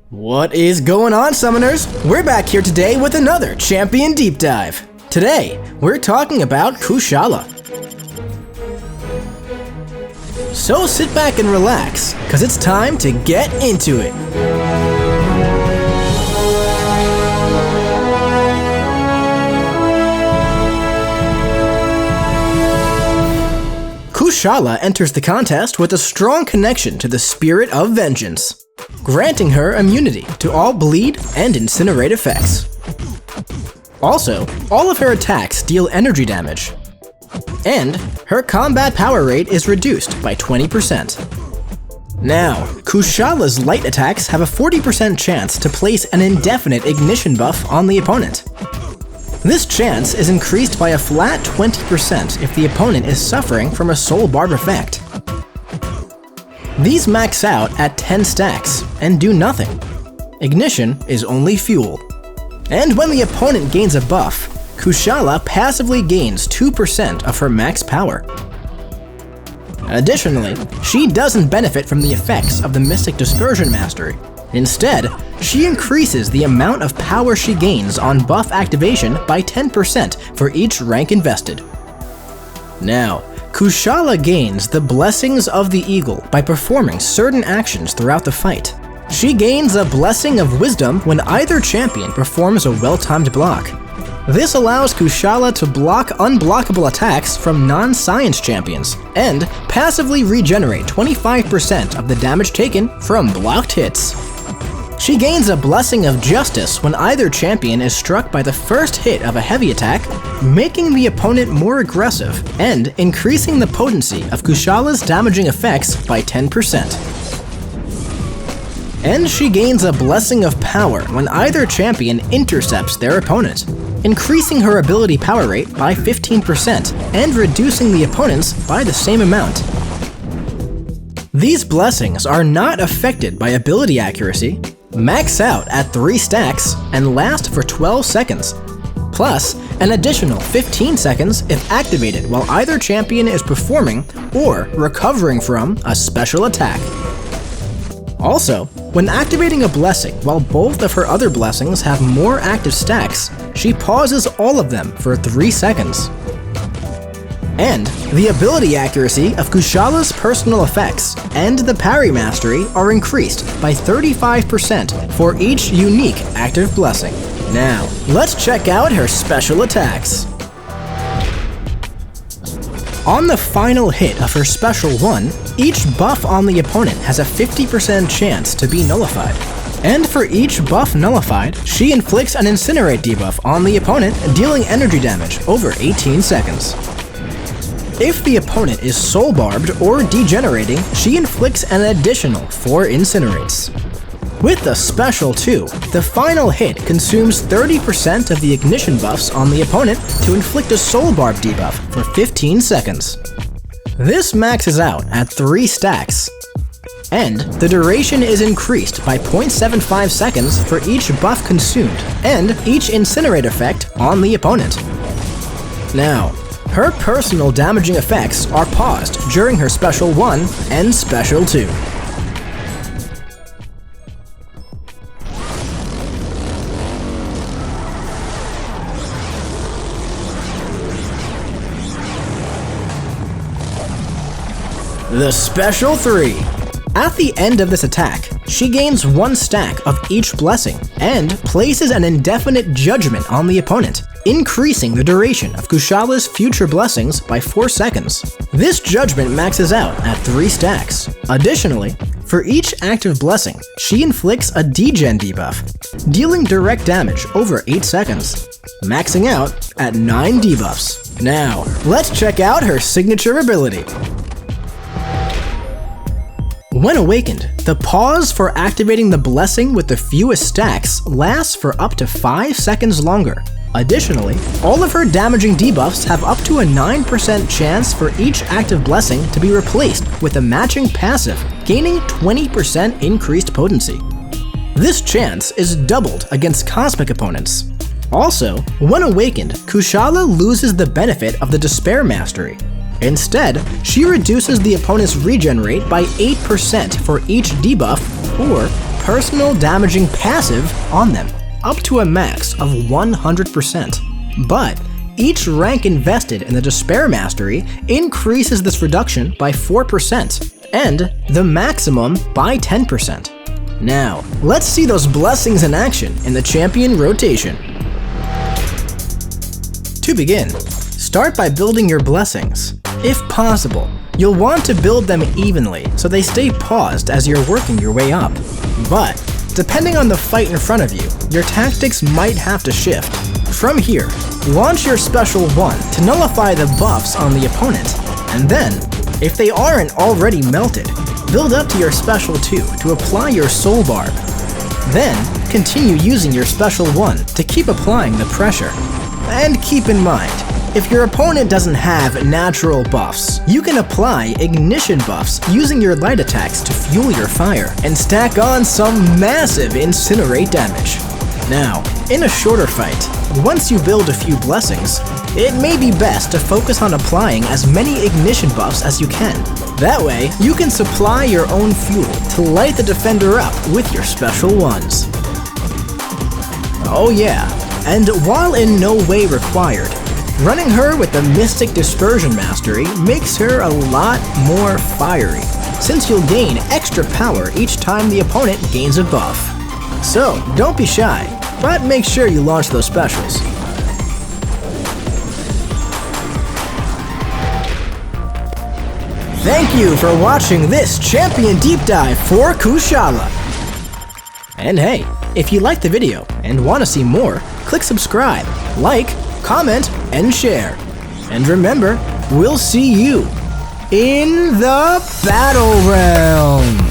What is going on, Summoners? We're back here today with another Champion Deep Dive. Today, we're talking about Kushala. So sit back and relax, cause it's time to get into it. Kushala enters the contest with a strong connection to the spirit of vengeance, granting her immunity to all bleed and incinerate effects. Also, all of her attacks deal energy damage, and her combat power rate is reduced by 20%. Now, Kushala's light attacks have a 40% chance to place an indefinite ignition buff on the opponent. This chance is increased by a flat 20% if the opponent is suffering from a soul barb effect. These max out at 10 stacks and do nothing. Ignition is only fuel. And when the opponent gains a buff, Kushala passively gains 2% of her max power. Additionally, she doesn't benefit from the effects of the Mystic Dispersion Mastery. Instead, she increases the amount of power she gains on buff activation by 10% for each rank invested. Now, Kushala gains the Blessings of the Eagle by performing certain actions throughout the fight. She gains a Blessing of Wisdom when either champion performs a well-timed block. This allows Kushala to block unblockable attacks from non-science champions, and passively regenerate 25% of the damage taken from blocked hits. She gains a Blessing of Justice when either champion is struck by the first hit of a heavy attack, making the opponent more aggressive and increasing the potency of Kushala's damaging effects by 10%. And she gains a Blessing of Power when either champion intercepts their opponent, increasing her ability power rate by 15% and reducing the opponent's by the same amount. These blessings are not affected by ability accuracy, max out at 3 stacks, and last for 12 seconds, plus an additional 15 seconds if activated while either champion is performing or recovering from a special attack. Also, when activating a blessing while both of her other blessings have more active stacks, she pauses all of them for 3 seconds. And the ability accuracy of Kushala's personal effects and the parry mastery are increased by 35% for each unique active blessing. Now, let's check out her special attacks. On the final hit of her special 1, each buff on the opponent has a 50% chance to be nullified. And for each buff nullified, she inflicts an incinerate debuff on the opponent, dealing energy damage over 18 seconds. If the opponent is soul barbed or degenerating, she inflicts an additional 4 incinerates. With the special 2, the final hit consumes 30% of the ignition buffs on the opponent to inflict a soul barb debuff for 15 seconds. This maxes out at 3 stacks, and the duration is increased by 0.75 seconds for each buff consumed and each incinerate effect on the opponent. Now, her personal damaging effects are paused during her special 1 and special 2. The Special 3. At the end of this attack, she gains 1 stack of each blessing and places an indefinite judgment on the opponent, increasing the duration of Kushala's future blessings by 4 seconds. This judgment maxes out at 3 stacks. Additionally, for each active blessing, she inflicts a degen debuff, dealing direct damage over 8 seconds, maxing out at 9 debuffs. Now, let's check out her signature ability. When awakened, the pause for activating the blessing with the fewest stacks lasts for up to 5 seconds longer. Additionally, all of her damaging debuffs have up to a 9% chance for each active blessing to be replaced with a matching passive, gaining 20% increased potency. This chance is doubled against cosmic opponents. Also, when awakened, Kushala loses the benefit of the Despair Mastery. Instead, she reduces the opponent's regen rate by 8% for each debuff, or personal damaging passive on them, up to a max of 100%. But each rank invested in the Despair Mastery increases this reduction by 4%, and the maximum by 10%. Now, let's see those blessings in action in the champion rotation. To begin, start by building your blessings. If possible, you'll want to build them evenly so they stay paused as you're working your way up. But, depending on the fight in front of you, your tactics might have to shift. From here, launch your Special 1 to nullify the buffs on the opponent, and then, if they aren't already melted, build up to your Special 2 to apply your Soul Barb. Then, continue using your Special 1 to keep applying the pressure. And keep in mind, if your opponent doesn't have natural buffs, you can apply ignition buffs using your light attacks to fuel your fire and stack on some massive incinerate damage. Now, in a shorter fight, once you build a few blessings, it may be best to focus on applying as many ignition buffs as you can. That way, you can supply your own fuel to light the defender up with your Special 1s. Oh yeah, and while in no way required, running her with the Mystic Dispersion Mastery makes her a lot more fiery, since you'll gain extra power each time the opponent gains a buff. So, don't be shy, but make sure you launch those specials. Thank you for watching this Champion Deep Dive for Kushala. And hey, if you liked the video and want to see more, click subscribe, like, comment, and share. And remember, we'll see you in the Battlerealm!